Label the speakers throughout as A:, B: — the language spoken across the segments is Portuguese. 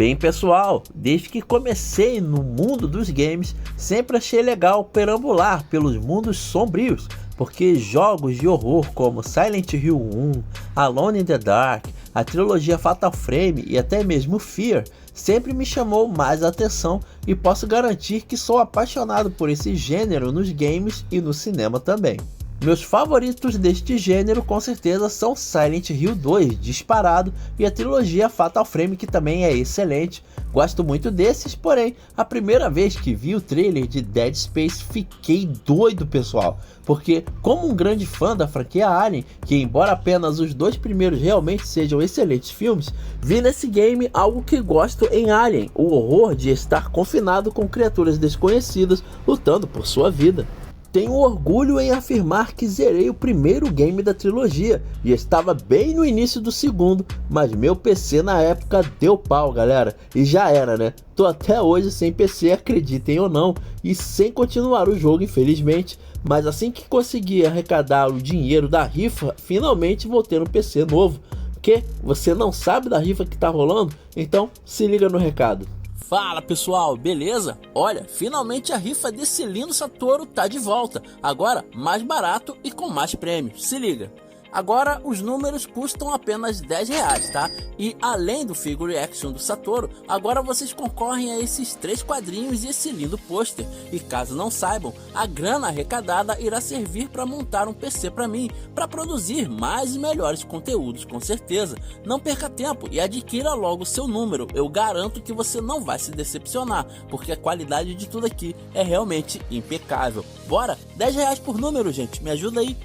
A: Bem pessoal, desde que comecei no mundo dos games, sempre achei legal perambular pelos mundos sombrios, porque jogos de horror como Silent Hill 1, Alone in the Dark, a trilogia Fatal Frame e até mesmo Fear sempre me chamou mais a atenção e posso garantir que sou apaixonado por esse gênero nos games e no cinema também. Meus favoritos deste gênero com certeza são Silent Hill 2, disparado, e a trilogia Fatal Frame, que também é excelente. Gosto muito desses, porém, a primeira vez que vi o trailer de Dead Space fiquei doido, pessoal, porque como um grande fã da franquia Alien, que embora apenas os dois primeiros realmente sejam excelentes filmes, vi nesse game algo que gosto em Alien, o horror de estar confinado com criaturas desconhecidas lutando por sua vida. Tenho orgulho em afirmar que zerei o primeiro game da trilogia e estava bem no início do segundo, mas meu PC na época deu pau, galera, e já era, né? Tô até hoje sem PC, acreditem ou não, e sem continuar o jogo, infelizmente, mas assim que consegui arrecadar o dinheiro da rifa, finalmente vou ter um PC novo. Que? Você não sabe da rifa que tá rolando? Então se liga no recado.
B: Fala pessoal, beleza? Olha, finalmente a rifa desse lindo Satoru tá de volta, agora mais barato e com mais prêmios, se liga. Agora os números custam apenas R$10, tá? E além do Figure Action do Satoru, agora vocês concorrem a esses 3 quadrinhos e esse lindo pôster. E caso não saibam, a grana arrecadada irá servir para montar um PC para mim, para produzir mais e melhores conteúdos, com certeza. Não perca tempo e adquira logo o seu número, eu garanto que você não vai se decepcionar, porque a qualidade de tudo aqui é realmente impecável. Bora? R$10 por número, gente, me ajuda aí.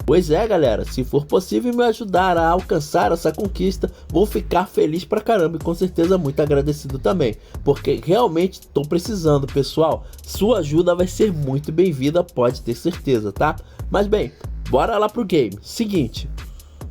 A: Pois é, galera, se for possível me ajudar a alcançar essa conquista, vou ficar feliz pra caramba e com certeza muito agradecido também, porque realmente estou precisando, pessoal. Sua ajuda vai ser muito bem-vinda, pode ter certeza, tá? Mas bem, bora lá pro game. Seguinte,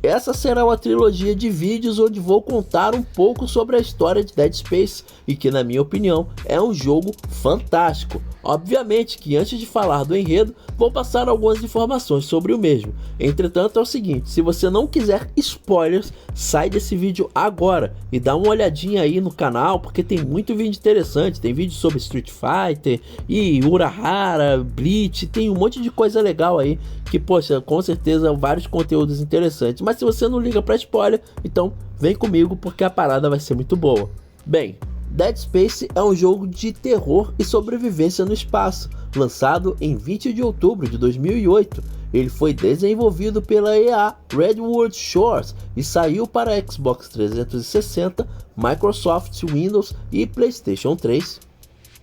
A: essa será uma trilogia de vídeos onde vou contar um pouco sobre a história de Dead Space e que, na minha opinião, é um jogo fantástico. Obviamente que antes de falar do enredo, vou passar algumas informações sobre o mesmo. Entretanto, é o seguinte, se você não quiser spoilers, sai desse vídeo agora e dá uma olhadinha aí no canal, porque tem muito vídeo interessante. Tem vídeo sobre Street Fighter e Urahara, Bleach, tem um monte de coisa legal aí que, poxa, com certeza vários conteúdos interessantes. Mas se você não liga para spoiler, então vem comigo porque a parada vai ser muito boa. Bem, Dead Space é um jogo de terror e sobrevivência no espaço, lançado em 20 de outubro de 2008. Ele foi desenvolvido pela EA Redwood Shores e saiu para Xbox 360, Microsoft Windows e PlayStation 3.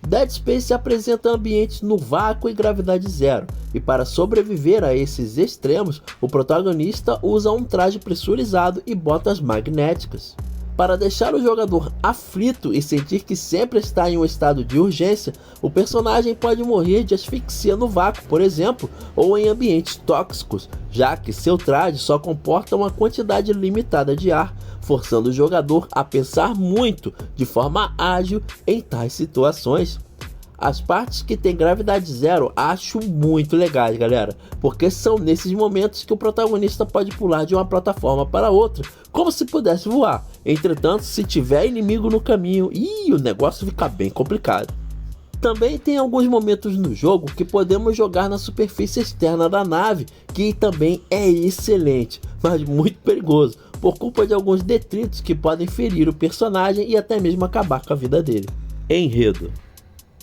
A: Dead Space apresenta ambientes no vácuo e gravidade zero, e para sobreviver a esses extremos, o protagonista usa um traje pressurizado e botas magnéticas. Para deixar o jogador aflito e sentir que sempre está em um estado de urgência, o personagem pode morrer de asfixia no vácuo, por exemplo, ou em ambientes tóxicos, já que seu traje só comporta uma quantidade limitada de ar, forçando o jogador a pensar muito de forma ágil em tais situações. As partes que tem gravidade zero acho muito legais, galera, porque são nesses momentos que o protagonista pode pular de uma plataforma para outra, como se pudesse voar. Entretanto, se tiver inimigo no caminho, o negócio fica bem complicado. Também tem alguns momentos no jogo que podemos jogar na superfície externa da nave, que também é excelente, mas muito perigoso, por culpa de alguns detritos que podem ferir o personagem e até mesmo acabar com a vida dele. Enredo.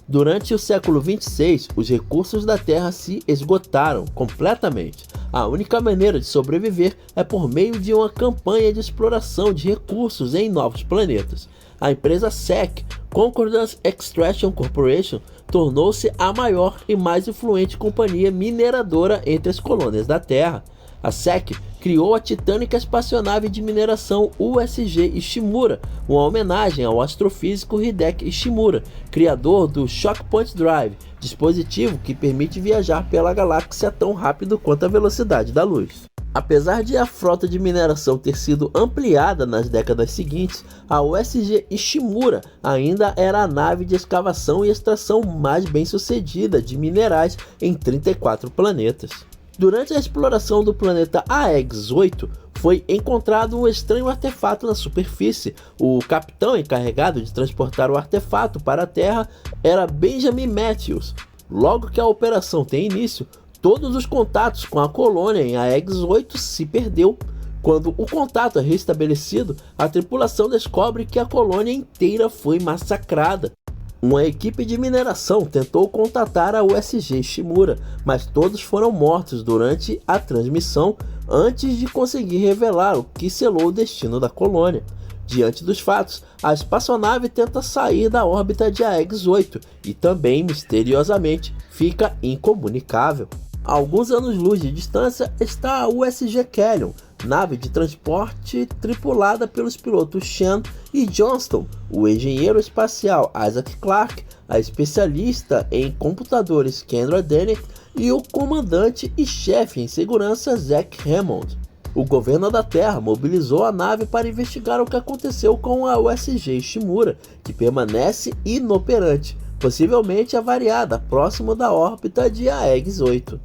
A: Durante o século 26, os recursos da Terra se esgotaram completamente. A única maneira de sobreviver é por meio de uma campanha de exploração de recursos em novos planetas. A empresa SEC, Concordance Extraction Corporation, tornou-se a maior e mais influente companhia mineradora entre as colônias da Terra. A SEC criou a titânica espaçonave de mineração USG Ishimura, uma homenagem ao astrofísico Hideki Ishimura, criador do Shockpoint Drive, dispositivo que permite viajar pela galáxia tão rápido quanto a velocidade da luz. Apesar de a frota de mineração ter sido ampliada nas décadas seguintes, a USG Ishimura ainda era a nave de escavação e extração mais bem sucedida de minerais em 34 planetas. Durante a exploração do planeta Aegis-8, foi encontrado um estranho artefato na superfície. O capitão encarregado de transportar o artefato para a Terra era Benjamin Matthews. Logo que a operação tem início, todos os contatos com a colônia em Aegis-8 se perdeu. Quando o contato é restabelecido, a tripulação descobre que a colônia inteira foi massacrada. Uma equipe de mineração tentou contatar a USG Ishimura, mas todos foram mortos durante a transmissão antes de conseguir revelar o que selou o destino da colônia. Diante dos fatos, a espaçonave tenta sair da órbita de Aegis-8 e também, misteriosamente, fica incomunicável. A alguns anos-luz de distância está a USG Kellion, nave de transporte tripulada pelos pilotos Shen e Johnston, o engenheiro espacial Isaac Clarke, a especialista em computadores Kendra Denick e o comandante e chefe em segurança Zack Hammond. O governo da Terra mobilizou a nave para investigar o que aconteceu com a USG Ishimura, que permanece inoperante, possivelmente avariada próximo da órbita de Aegis-8.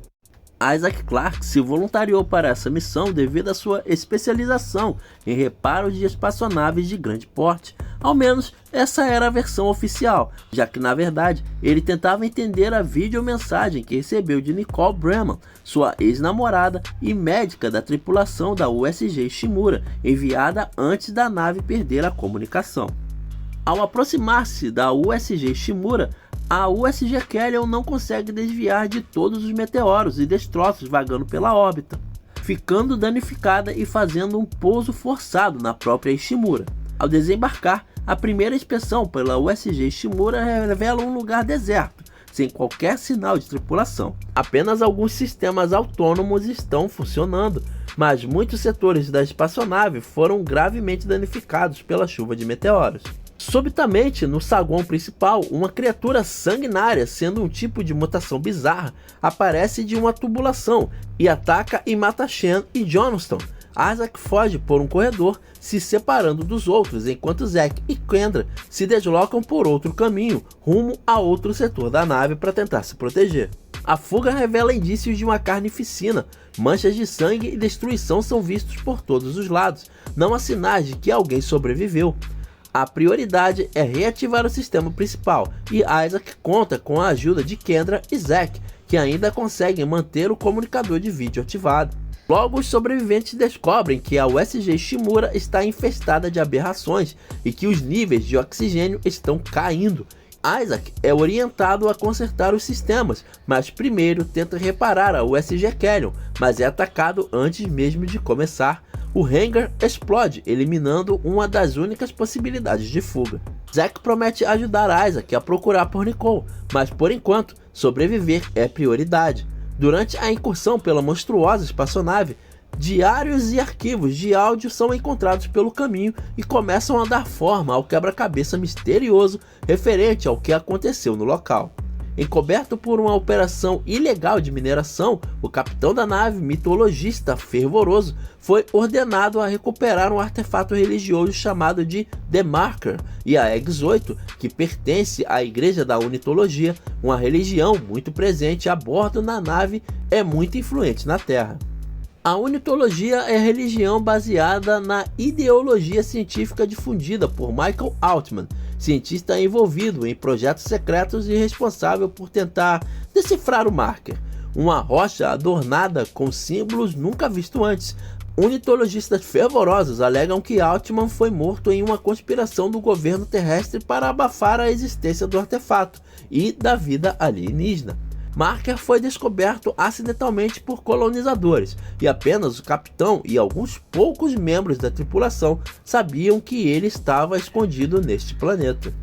A: Isaac Clarke se voluntariou para essa missão devido à sua especialização em reparo de espaçonaves de grande porte. Ao menos essa era a versão oficial, já que na verdade ele tentava entender a videomensagem que recebeu de Nicole Breman, sua ex-namorada e médica da tripulação da USG Ishimura, enviada antes da nave perder a comunicação. Ao aproximar-se da USG Ishimura, a USG Kellion não consegue desviar de todos os meteoros e destroços vagando pela órbita, ficando danificada e fazendo um pouso forçado na própria Ishimura. Ao desembarcar, a primeira inspeção pela USG Ishimura revela um lugar deserto, sem qualquer sinal de tripulação. Apenas alguns sistemas autônomos estão funcionando, mas muitos setores da espaçonave foram gravemente danificados pela chuva de meteoros. Subitamente, no saguão principal, uma criatura sanguinária, sendo um tipo de mutação bizarra, aparece de uma tubulação e ataca e mata Shen e Johnston. Isaac foge por um corredor, se separando dos outros, enquanto Zack e Kendra se deslocam por outro caminho, rumo a outro setor da nave para tentar se proteger. A fuga revela indícios de uma carnificina, manchas de sangue e destruição são vistos por todos os lados, não há sinais de que alguém sobreviveu. A prioridade é reativar o sistema principal e Isaac conta com a ajuda de Kendra e Zack, que ainda conseguem manter o comunicador de vídeo ativado. Logo, os sobreviventes descobrem que a USG Ishimura está infestada de aberrações e que os níveis de oxigênio estão caindo. Isaac é orientado a consertar os sistemas, mas primeiro tenta reparar a USG Kellion, mas é atacado antes mesmo de começar. O hangar explode, eliminando uma das únicas possibilidades de fuga. Zack promete ajudar Isaac a procurar por Nicole, mas por enquanto, sobreviver é prioridade. Durante a incursão pela monstruosa espaçonave, diários e arquivos de áudio são encontrados pelo caminho e começam a dar forma ao quebra-cabeça misterioso referente ao que aconteceu no local. Encoberto por uma operação ilegal de mineração, o capitão da nave, mitologista fervoroso, foi ordenado a recuperar um artefato religioso chamado de The Marker e a Aegis-8, que pertence à Igreja da Unitologia, uma religião muito presente a bordo na nave e muito influente na Terra. A Unitologia é religião baseada na ideologia científica difundida por Michael Altman, cientista envolvido em projetos secretos e responsável por tentar decifrar o Marker, uma rocha adornada com símbolos nunca vistos antes. Unitologistas fervorosos alegam que Altman foi morto em uma conspiração do governo terrestre para abafar a existência do artefato e da vida alienígena. Marker foi descoberto acidentalmente por colonizadores e apenas o capitão e alguns poucos membros da tripulação sabiam que ele estava escondido neste planeta.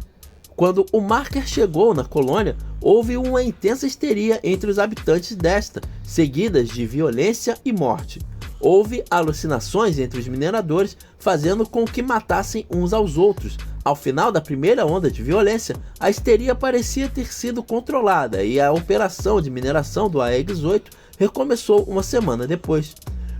A: Quando o Marker chegou na colônia, houve uma intensa histeria entre os habitantes desta, seguidas de violência e morte. Houve alucinações entre os mineradores, fazendo com que matassem uns aos outros. Ao final da primeira onda de violência, a histeria parecia ter sido controlada e a operação de mineração do Aegis-8 recomeçou uma semana depois.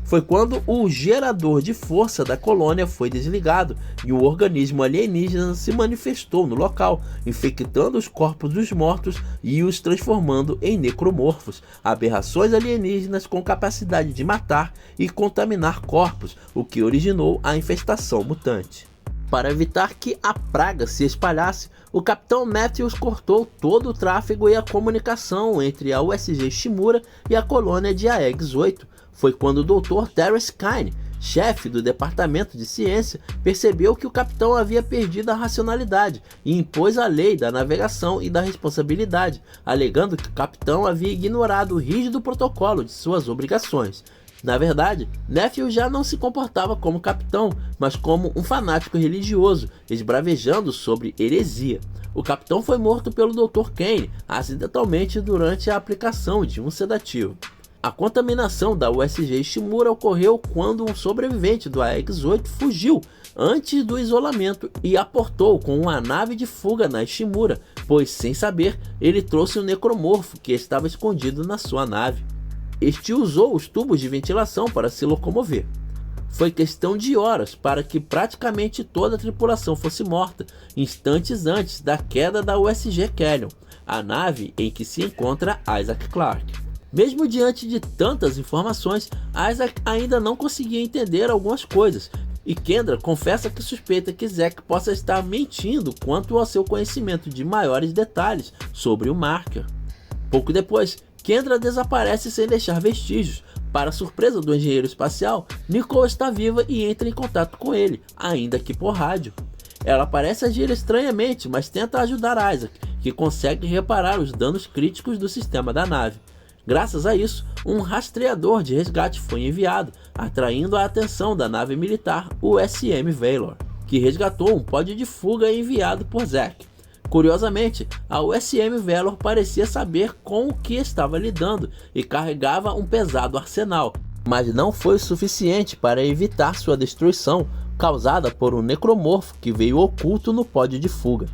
A: foi quando o gerador de força da colônia foi desligado e o organismo alienígena se manifestou no local, infectando os corpos dos mortos e os transformando em necromorfos, aberrações alienígenas com capacidade de matar e contaminar corpos, o que originou a infestação mutante. Para evitar que a praga se espalhasse, o Capitão Matthews cortou todo o tráfego e a comunicação entre a USG Shimura e a colônia de Aegis-8. Foi quando o Dr. Terence Kyne, chefe do Departamento de Ciência, percebeu que o capitão havia perdido a racionalidade e impôs a lei da navegação e da responsabilidade, alegando que o capitão havia ignorado o rígido protocolo de suas obrigações. Na verdade, Matthews já não se comportava como capitão, mas como um fanático religioso, esbravejando sobre heresia. O capitão foi morto pelo Dr. Kyne acidentalmente durante a aplicação de um sedativo. A contaminação da USG Shimura ocorreu quando um sobrevivente do Aegis-8 fugiu antes do isolamento e aportou com uma nave de fuga na Shimura, pois, sem saber, ele trouxe um necromorfo que estava escondido na sua nave. Este usou os tubos de ventilação para se locomover. Foi questão de horas para que praticamente toda a tripulação fosse morta, instantes antes da queda da USG Kellion, a nave em que se encontra Isaac Clarke. Mesmo diante de tantas informações, Isaac ainda não conseguia entender algumas coisas, e Kendra confessa que suspeita que Zack possa estar mentindo quanto ao seu conhecimento de maiores detalhes sobre o Marker. Pouco depois, Kendra desaparece sem deixar vestígios. Para surpresa do engenheiro espacial, Nicole está viva e entra em contato com ele, ainda que por rádio. Ela parece agir estranhamente, mas tenta ajudar Isaac, que consegue reparar os danos críticos do sistema da nave. Graças a isso, um rastreador de resgate foi enviado, atraindo a atenção da nave militar USM Valor, que resgatou um pod de fuga enviado por Zack. Curiosamente, a USM Valor parecia saber com o que estava lidando e carregava um pesado arsenal, mas não foi o suficiente para evitar sua destruição, causada por um necromorfo que veio oculto no pod de fuga.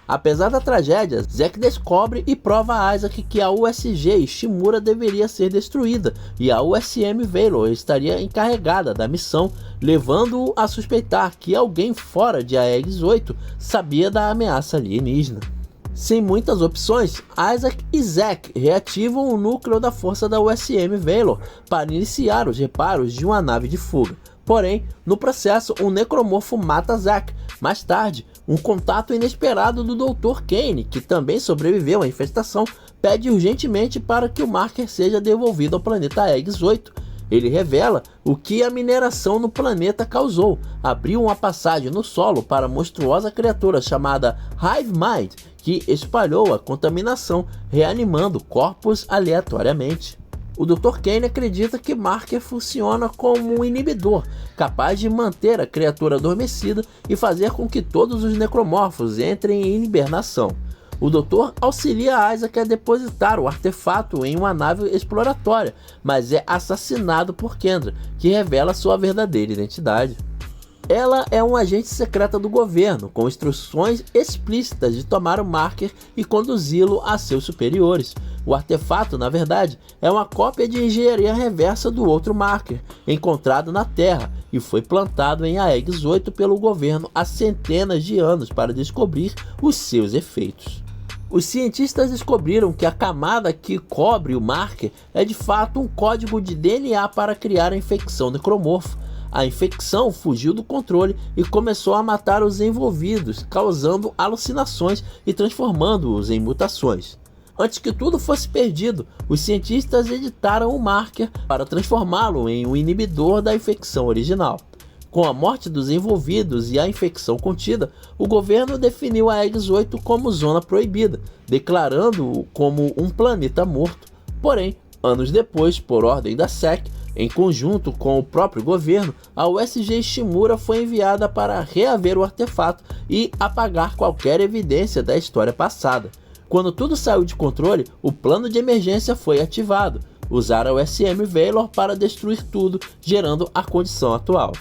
A: Apesar da tragédia, Zack descobre e prova a Isaac que a USG Shimura deveria ser destruída e a USM Valor estaria encarregada da missão, levando-o a suspeitar que alguém fora de Aegis-8 sabia da ameaça alienígena. Sem muitas opções, Isaac e Zack reativam o núcleo da força da USM Valor para iniciar os reparos de uma nave de fuga. Porém, no processo, um necromorfo mata Zack. Mais tarde, um contato inesperado do Dr. Kyne, que também sobreviveu à infestação, pede urgentemente para que o Marker seja devolvido ao planeta Aegis-8. Ele revela o que a mineração no planeta causou, abriu uma passagem no solo para a monstruosa criatura chamada Hive Mind, que espalhou a contaminação, reanimando corpos aleatoriamente. O Dr. Kyne acredita que Marker funciona como um inibidor, capaz de manter a criatura adormecida e fazer com que todos os necromorfos entrem em hibernação. O Doutor auxilia Isaac a depositar o artefato em uma nave exploratória, mas é assassinado por Kendra, que revela sua verdadeira identidade. Ela é uma agente secreta do governo, com instruções explícitas de tomar o Marker e conduzi-lo a seus superiores. O artefato, na verdade, é uma cópia de engenharia reversa do outro Marker, encontrado na Terra, e foi plantado em Aegis-8 pelo governo há centenas de anos para descobrir os seus efeitos. Os cientistas descobriram que a camada que cobre o Marker é de fato um código de DNA para criar a infecção necromorfo. A infecção fugiu do controle e começou a matar os envolvidos, causando alucinações e transformando-os em mutações. Antes que tudo fosse perdido, os cientistas editaram o Marker para transformá-lo em um inibidor da infecção original. Com a morte dos envolvidos e a infecção contida, o governo definiu a Aegis-8 como zona proibida, declarando-o como um planeta morto. Porém, anos depois, por ordem da SEC, em conjunto com o próprio governo, a USG Shimura foi enviada para reaver o artefato e apagar qualquer evidência da história passada. Quando tudo saiu de controle, o plano de emergência foi ativado. Usaram a USM Valor para destruir tudo, gerando a condição atual.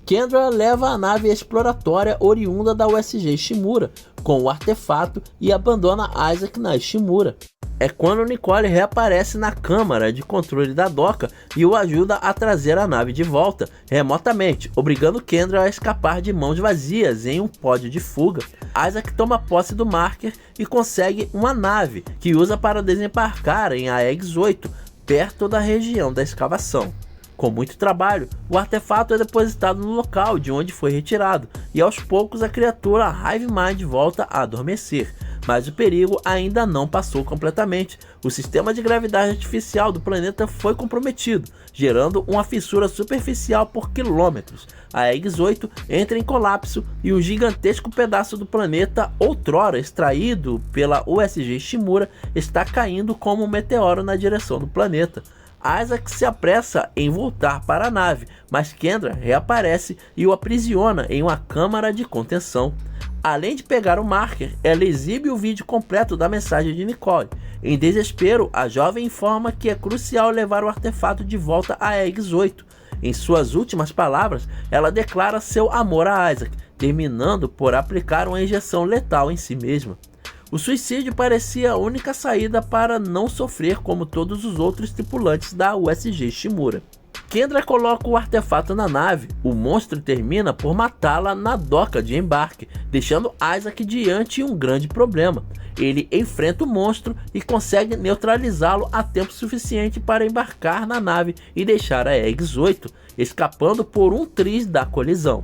A: Kendra leva a nave exploratória oriunda da USG Shimura com o artefato e abandona Isaac na Shimura. é quando Nicole reaparece na câmara de controle da doca e o ajuda a trazer a nave de volta remotamente, obrigando Kendra a escapar de mãos vazias em um pódio de fuga. Isaac toma posse do marker e consegue uma nave que usa para desembarcar em AEGS-8, perto da região da escavação. Com muito trabalho, o artefato é depositado no local de onde foi retirado, e aos poucos a criatura Hive Mind volta a adormecer. Mas o perigo ainda não passou completamente. O sistema de gravidade artificial do planeta foi comprometido, gerando uma fissura superficial por quilômetros. A AEGS-8 entra em colapso e um gigantesco pedaço do planeta, outrora extraído pela USG Shimura, está caindo como um meteoro na direção do planeta. Isaac se apressa em voltar para a nave, mas Kendra reaparece e o aprisiona em uma câmara de contenção. Além de pegar o marker, ela exibe o vídeo completo da mensagem de Nicole. Em desespero, a jovem informa que é crucial levar o artefato de volta a AEGS-8. Em suas últimas palavras, ela declara seu amor a Isaac, terminando por aplicar uma injeção letal em si mesma. O suicídio parecia a única saída para não sofrer como todos os outros tripulantes da USG Shimura. Kendra coloca o artefato na nave, o monstro termina por matá-la na doca de embarque, deixando Isaac diante de um grande problema. Ele enfrenta o monstro e consegue neutralizá-lo a tempo suficiente para embarcar na nave e deixar a AEGS-8, escapando por um triz da colisão.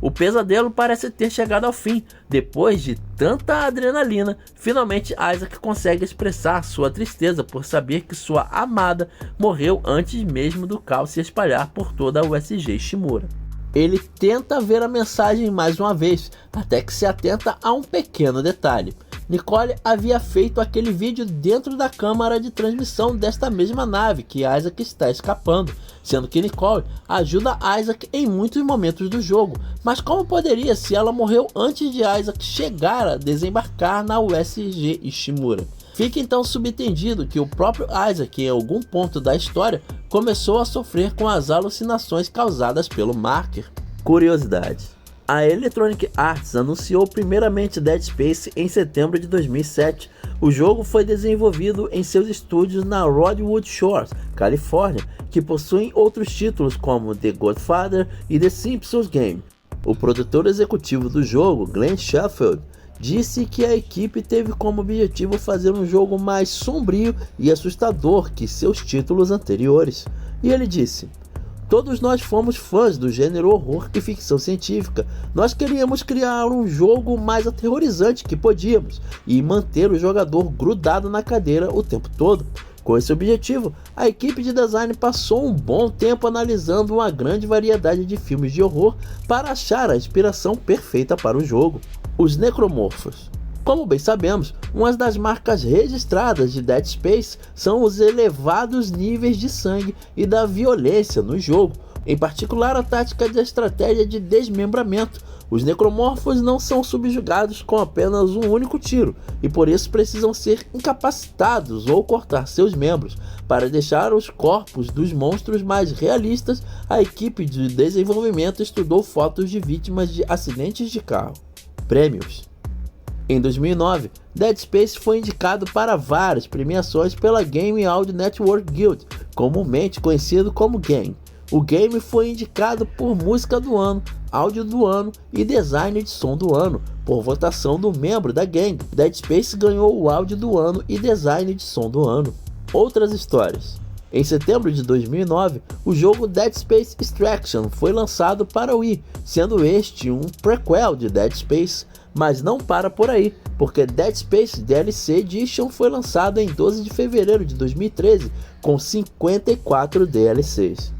A: O pesadelo parece ter chegado ao fim. Depois de tanta adrenalina, finalmente Isaac consegue expressar sua tristeza por saber que sua amada morreu antes mesmo do caos se espalhar por toda a USG Shimura. Ele tenta ver a mensagem mais uma vez, até que se atenta a um pequeno detalhe. Nicole havia feito aquele vídeo dentro da câmara de transmissão desta mesma nave que Isaac está escapando, sendo que Nicole ajuda Isaac em muitos momentos do jogo, mas como poderia se ela morreu antes de Isaac chegar a desembarcar na USG Shimura? Fica então subentendido que o próprio Isaac, em algum ponto da história, começou a sofrer com as alucinações causadas pelo marker. Curiosidade: a Electronic Arts anunciou primeiramente Dead Space em setembro de 2007. O jogo foi desenvolvido em seus estúdios na Redwood Shores, Califórnia, que possuem outros títulos como The Godfather e The Simpsons Game. O produtor executivo do jogo, Glenn Sheffield, disse que a equipe teve como objetivo fazer um jogo mais sombrio e assustador que seus títulos anteriores. E ele disse: "Todos nós fomos fãs do gênero horror e ficção científica. Nós queríamos criar um jogo mais aterrorizante que podíamos e manter o jogador grudado na cadeira o tempo todo. Com esse objetivo, a equipe de design passou um bom tempo analisando uma grande variedade de filmes de horror para achar a inspiração perfeita para o jogo." Os necromorfos. Como bem sabemos, uma das marcas registradas de Dead Space são os elevados níveis de sangue e da violência no jogo, em particular a tática de estratégia de desmembramento. Os necromorfos não são subjugados com apenas um único tiro e por isso precisam ser incapacitados ou cortar seus membros. Para deixar os corpos dos monstros mais realistas, a equipe de desenvolvimento estudou fotos de vítimas de acidentes de carro. Prêmios. Em 2009, Dead Space foi indicado para várias premiações pela Game Audio Network Guild, comumente conhecido como GAME. O game foi indicado por Música do Ano, Áudio do Ano e Design de Som do Ano, por votação do membro da gangue. Dead Space ganhou o Áudio do Ano e Design de Som do Ano. Outras histórias. Em setembro de 2009, o jogo Dead Space Extraction foi lançado para Wii, sendo este um prequel de Dead Space. Mas não para por aí, porque Dead Space DLC Edition foi lançado em 12 de fevereiro de 2013, com 54 DLCs.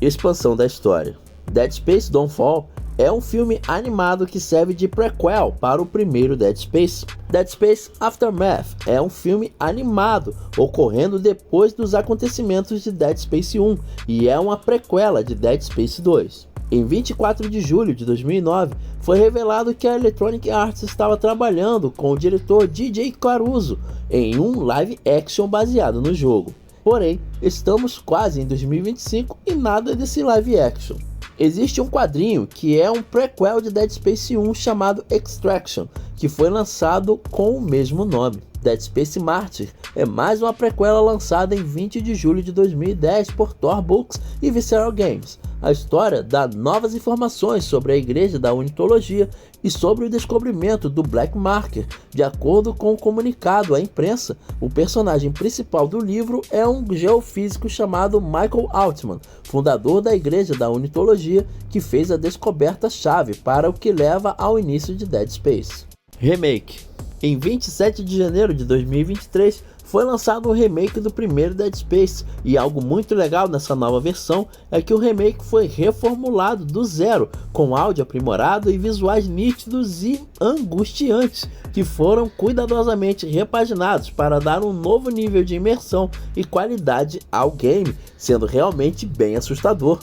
A: Expansão da história. Dead Space Dawnfall é um filme animado que serve de prequel para o primeiro Dead Space. Dead Space Aftermath é um filme animado ocorrendo depois dos acontecimentos de Dead Space 1 e é uma prequela de Dead Space 2. Em 24 de julho de 2009, foi revelado que a Electronic Arts estava trabalhando com o diretor DJ Caruso em um live action baseado no jogo. Porém, estamos quase em 2025 e nada desse live action. Existe um quadrinho que é um prequel de Dead Space 1 chamado Extraction, que foi lançado com o mesmo nome. Dead Space Martyr é mais uma prequela lançada em 20 de julho de 2010 por Tor Books e Visceral Games. A história dá novas informações sobre a Igreja da Unitologia e sobre o descobrimento do Black Marker. De acordo com o comunicado à imprensa, o personagem principal do livro é um geofísico chamado Michael Altman, fundador da Igreja da Unitologia, que fez a descoberta-chave para o que leva ao início de Dead Space. Remake. Em 27 de janeiro de 2023, foi lançado um remake do primeiro Dead Space, e algo muito legal nessa nova versão é que o remake foi reformulado do zero, com áudio aprimorado e visuais nítidos e angustiantes, que foram cuidadosamente repaginados para dar um novo nível de imersão e qualidade ao game, sendo realmente bem assustador.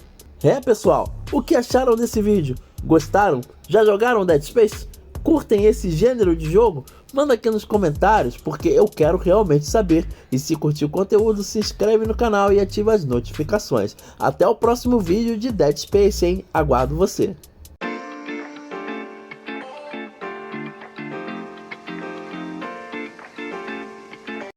A: Pessoal, o que acharam desse vídeo? Gostaram? Já jogaram Dead Space? Curtem esse gênero de jogo? Manda aqui nos comentários, porque eu quero realmente saber. E se curtiu o conteúdo, se inscreve no canal e ativa as notificações. Até o próximo vídeo de Dead Space, hein? Aguardo você!